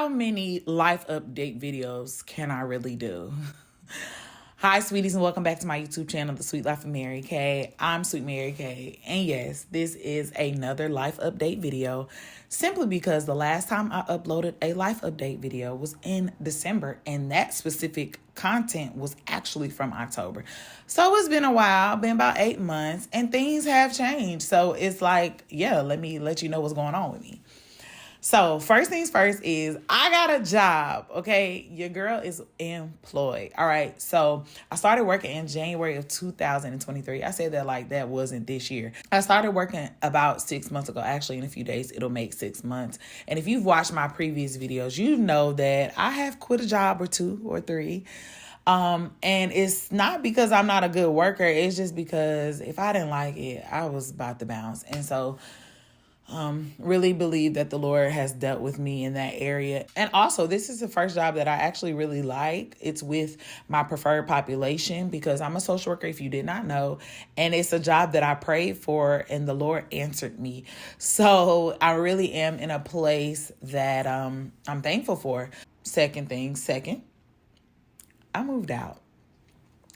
How many life update videos can I really do? Hi, sweeties, and welcome back to my YouTube channel, The Sweet Life of Mary Kay. I'm Sweet Mary Kay, and yes, this is another life update video, simply because the last time I uploaded a life update video was in December, and that specific content was actually from October. So it's been a while, been about 8 months, and things have changed. So it's like, yeah, let me let you know what's going on with me. So first things first is I got a job, okay? Your girl is employed, all right? So I started working in January of 2023. I said that like that wasn't this year. I started working about 6 months ago. Actually, in a few days, it'll make 6 months. And if you've watched my previous videos, you know that I have quit a job or 2 or 3. And it's not because I'm not a good worker. It's just because if I didn't like it, I was about to bounce. And so really believe that the Lord has dealt with me in that area. And also, this is the first job that I actually really like. It's with my preferred population because I'm a social worker, if you did not know. And it's a job that I prayed for and the Lord answered me. So I really am in a place that I'm thankful for. Second, I moved out.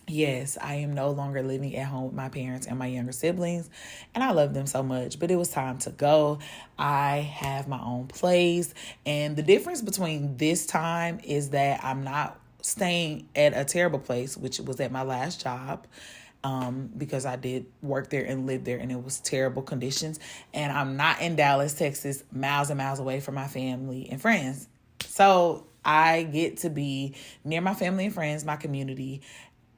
Yes, I am no longer living at home with my parents and my younger siblings, and I love them so much, but it was time to go. I have my own place, and the difference between this time is that I'm not staying at a terrible place, which was at my last job, because I did work there and live there, and it was terrible conditions, and I'm not in Dallas, Texas, miles and miles away from my family and friends. So I get to be near my family and friends, my community,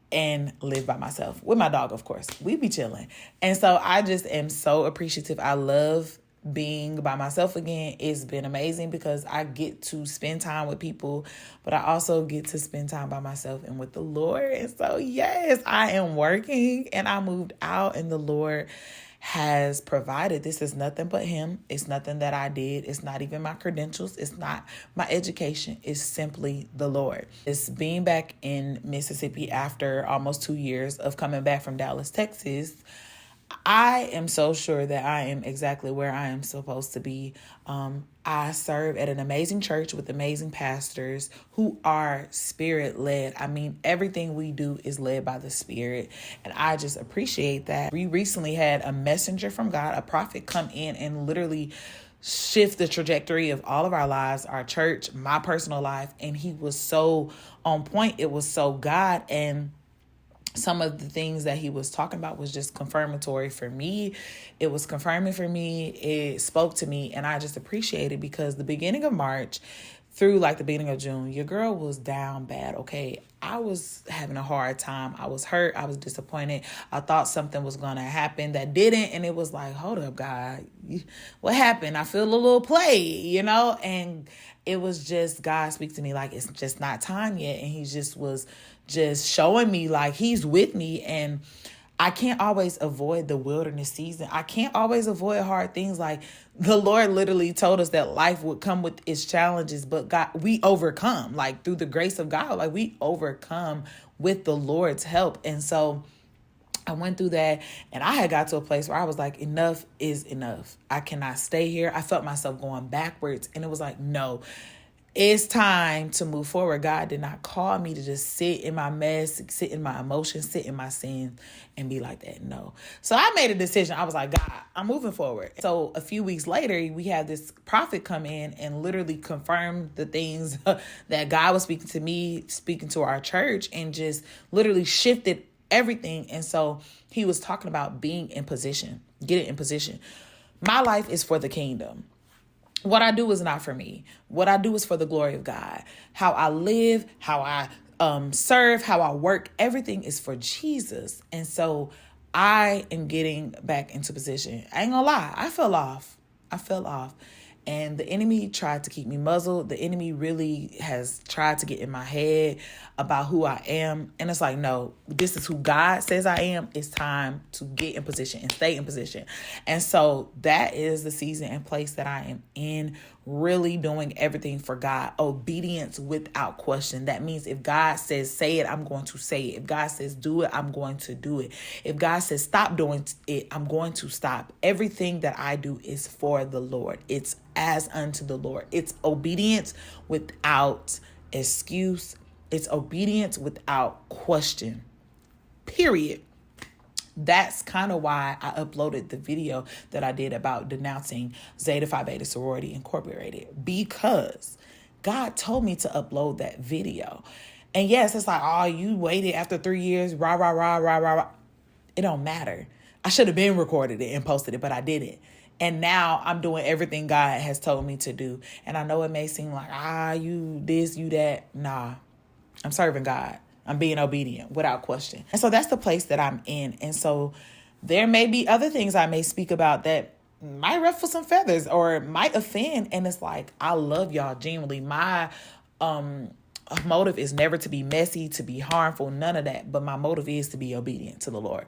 and live by myself with my dog, of course. We be chilling. And so I just am so appreciative. I love being by myself again. It's been amazing because I get to spend time with people, but I also get to spend time by myself and with the Lord. And so, yes, I am working and I moved out and the Lord has provided. This is nothing but him. It's nothing that I did. It's not even my credentials. It's not my education. It's simply the Lord. It's being back in Mississippi after almost 2 years of coming back from Dallas, Texas. I am so sure that I am exactly where I am supposed to be. I serve at an amazing church with amazing pastors who are spirit-led. I mean, everything we do is led by the Spirit, and I just appreciate that. We recently had a messenger from God, a prophet, come in and literally shift the trajectory of all of our lives, our church, my personal life, and he was so on point. It was so God, and some of the things that he was talking about was just confirmatory for me. It was confirming for me. It spoke to me, and I just appreciate it because the beginning of March through like the beginning of June, your girl was down bad, okay? I was having a hard time. I was hurt. I was disappointed. I thought something was going to happen that didn't, and it was like, hold up, God. What happened? I feel a little play, And it was just God speak to me like it's just not time yet, and he just was just showing me like he's with me, and I can't always avoid the wilderness season. I can't always avoid hard things. Like the Lord literally told us that life would come with its challenges, but God, we overcome like through the grace of God, like we overcome with the Lord's help. And so I went through that, and I had got to a place where I was like, enough is enough. I cannot stay here. I felt myself going backwards, and it was like, no, it's time to move forward. God did not call me to just sit in my mess, sit in my emotions, sit in my sin, and be like that. No. So I made a decision. I was like, God, I'm moving forward. So a few weeks later, we had this prophet come in and literally confirm the things that God was speaking to me, speaking to our church, and just literally shifted everything. And so he was talking about being in position, getting in position. My life is for the kingdom. What I do is not for me. What I do is for the glory of God. How I live, how I serve, how I work, everything is for Jesus. And so I am getting back into position. I ain't gonna lie, I fell off. And the enemy tried to keep me muzzled. The enemy really has tried to get in my head about who I am. And it's like, no, this is who God says I am. It's time to get in position and stay in position. And so that is the season and place that I am in really doing everything for God. Obedience without question. That means if God says say it, I'm going to say it. If God says do it, I'm going to do it. If God says stop doing it, I'm going to stop. Everything that I do is for the Lord. It's as unto the Lord. It's obedience without excuse. It's obedience without question. Period. That's kind of why I uploaded the video that I did about denouncing Zeta Phi Beta Sorority Incorporated, because God told me to upload that video. And yes, it's like, oh, you waited after 3 years, rah, rah, rah, rah, rah, rah. It don't matter. I should have been recorded it and posted it, but I didn't. And now I'm doing everything God has told me to do. And I know it may seem like, you this, you that. Nah, I'm serving God. I'm being obedient without question. And so that's the place that I'm in. And so there may be other things I may speak about that might ruffle some feathers or might offend. And it's like, I love y'all genuinely. My motive is never to be messy, to be harmful, none of that. But my motive is to be obedient to the Lord.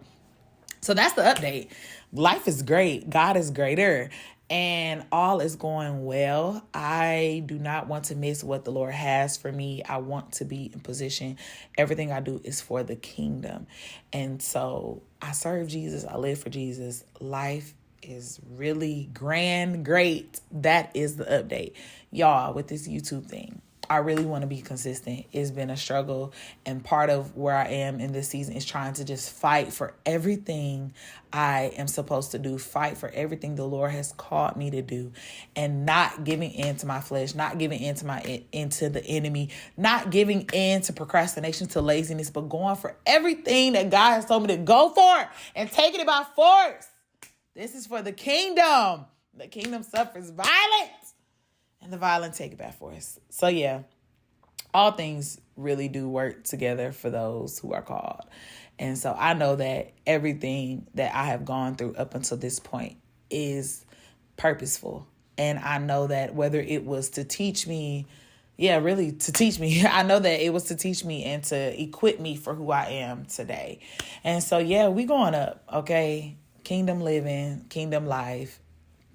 So that's the update. Life is great. God is greater. And all is going well. I do not want to miss what the Lord has for me. I want to be in position. Everything I do is for the kingdom. And so I serve Jesus. I live for Jesus. Life is really grand, great. That is the update. Y'all, with this YouTube thing, I really want to be consistent. It's been a struggle. And part of where I am in this season is trying to just fight for everything I am supposed to do. Fight for everything the Lord has called me to do. And not giving in to my flesh. Not giving into the enemy. Not giving in to procrastination, to laziness. But going for everything that God has told me to go for. And taking it by force. This is for the kingdom. The kingdom suffers violence. And the violent take it back for us. So yeah, all things really do work together for those who are called. And so I know that everything that I have gone through up until this point is purposeful. And I know that whether it was to teach me, really to teach me, I know that it was to teach me and to equip me for who I am today. And so we going up, okay? Kingdom living, kingdom life.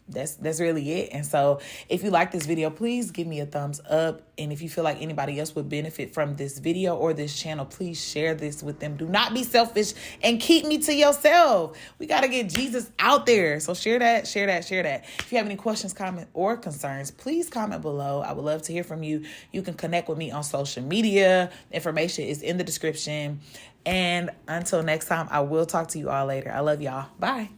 That's really it. And so if you like this video, please give me a thumbs up. And if you feel like anybody else would benefit from this video or this channel, please share this with them. Do not be selfish and keep me to yourself. We got to get Jesus out there. So share that. If you have any questions, comments, or concerns, please comment below. I would love to hear from you. You can connect with me on social media. Information is in the description. And until next time, I will talk to you all later. I love y'all. Bye.